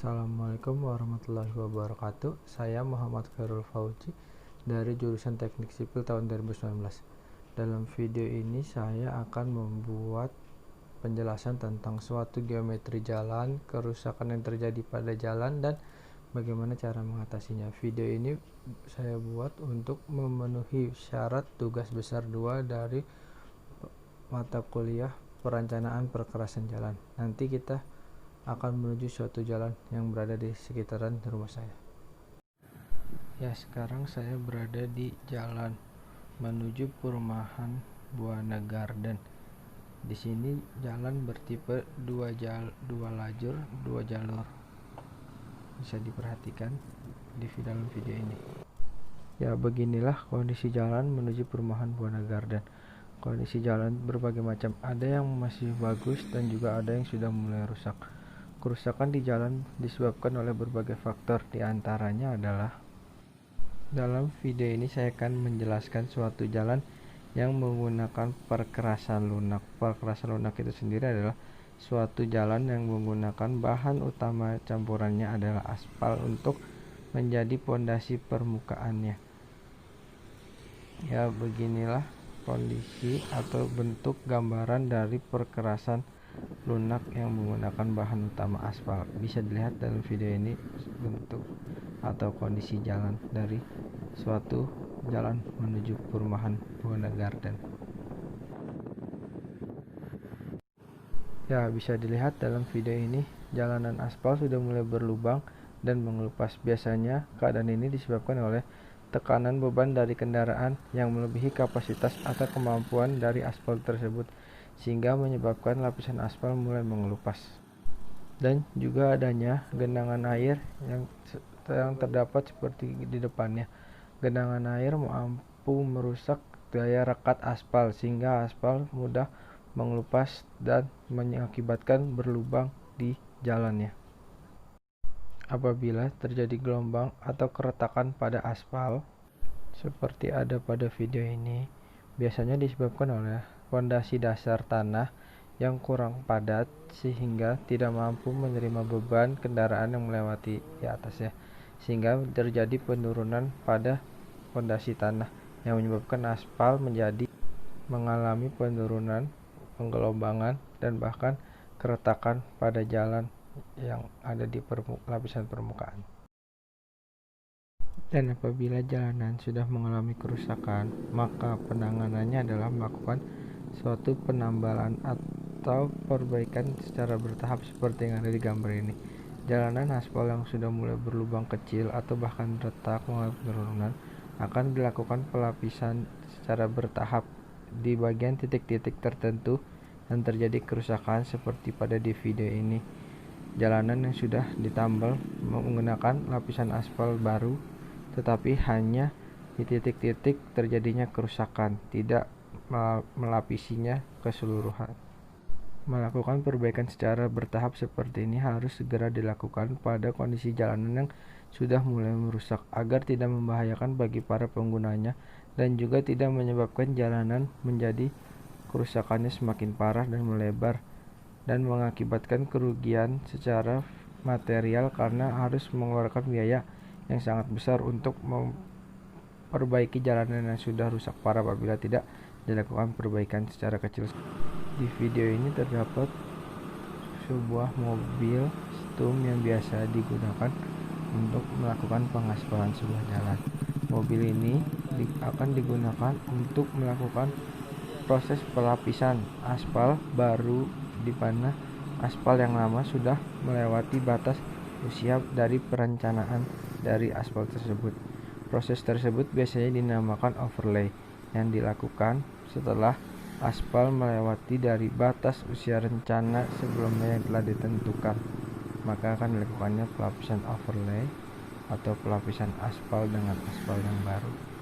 Assalamualaikum warahmatullahi wabarakatuh. Saya Muhammad Khairul Fauzi dari jurusan Teknik Sipil tahun 2019. Dalam video ini saya akan membuat penjelasan tentang suatu geometri jalan, kerusakan yang terjadi pada jalan, dan bagaimana cara mengatasinya. Video ini saya buat untuk memenuhi syarat tugas besar 2 dari mata kuliah perencanaan perkerasan jalan. Nanti kita akan menuju suatu jalan yang berada di sekitaran rumah saya. Ya, sekarang saya berada di jalan menuju perumahan Buana Garden. Di sini jalan bertipe dua lajur, 2 jalur. Bisa diperhatikan di dalam video ini. Ya, beginilah kondisi jalan menuju perumahan Buana Garden. Kondisi jalan berbagai macam, ada yang masih bagus dan juga ada yang sudah mulai rusak. Kerusakan di jalan disebabkan oleh berbagai faktor, diantaranya adalah dalam video ini saya akan menjelaskan suatu jalan yang menggunakan perkerasan lunak. Perkerasan lunak itu sendiri adalah suatu jalan yang menggunakan bahan utama campurannya adalah aspal untuk menjadi pondasi permukaannya. Ya, beginilah kondisi atau bentuk gambaran dari perkerasan lunak yang menggunakan bahan utama aspal. Bisa dilihat dalam video ini bentuk atau kondisi jalan dari suatu jalan menuju perumahan Buana Garden. Ya, bisa dilihat dalam video ini jalanan aspal sudah mulai berlubang dan mengelupas. Biasanya keadaan ini disebabkan oleh tekanan beban dari kendaraan yang melebihi kapasitas atau kemampuan dari aspal tersebut, sehingga menyebabkan lapisan aspal mulai mengelupas. Dan juga adanya genangan air yang terdapat seperti di depannya. Genangan air mampu merusak daya rekat aspal sehingga aspal mudah mengelupas dan mengakibatkan berlubang di jalannya. Apabila terjadi gelombang atau keretakan pada aspal seperti ada pada video ini, biasanya disebabkan oleh fondasi dasar tanah yang kurang padat sehingga tidak mampu menerima beban kendaraan yang melewati di atasnya, sehingga terjadi penurunan pada fondasi tanah yang menyebabkan aspal mengalami penurunan, penggelombangan, dan bahkan keretakan pada jalan yang ada di lapisan permukaan. Dan apabila jalanan sudah mengalami kerusakan, maka penanganannya adalah melakukan suatu penambalan atau perbaikan secara bertahap seperti yang ada di gambar ini. Jalanan aspal yang sudah mulai berlubang kecil atau bahkan retak mengalami penurunan akan dilakukan pelapisan secara bertahap di bagian titik-titik tertentu yang terjadi kerusakan seperti pada di video ini. Jalanan yang sudah ditambal menggunakan lapisan aspal baru, tetapi hanya di titik-titik terjadinya kerusakan, tidak melapisinya keseluruhan. Melakukan perbaikan secara bertahap seperti ini harus segera dilakukan pada kondisi jalanan yang sudah mulai merusak agar tidak membahayakan bagi para penggunanya dan juga tidak menyebabkan jalanan menjadi kerusakannya semakin parah dan melebar dan mengakibatkan kerugian secara material karena harus mengeluarkan biaya yang sangat besar untuk memperbaiki jalanan yang sudah rusak parah apabila tidak dilakukan perbaikan secara kecil. Di video ini terdapat sebuah mobil stum yang biasa digunakan untuk melakukan pengaspalan sebuah jalan. Mobil ini akan digunakan untuk melakukan proses pelapisan aspal baru di mana aspal yang lama sudah melewati batas usia dari perencanaan dari aspal tersebut. Proses tersebut biasanya dinamakan overlay yang dilakukan setelah aspal melewati dari batas usia rencana sebelumnya yang telah ditentukan. Maka akan dilakukannya pelapisan overlay atau pelapisan aspal dengan aspal yang baru.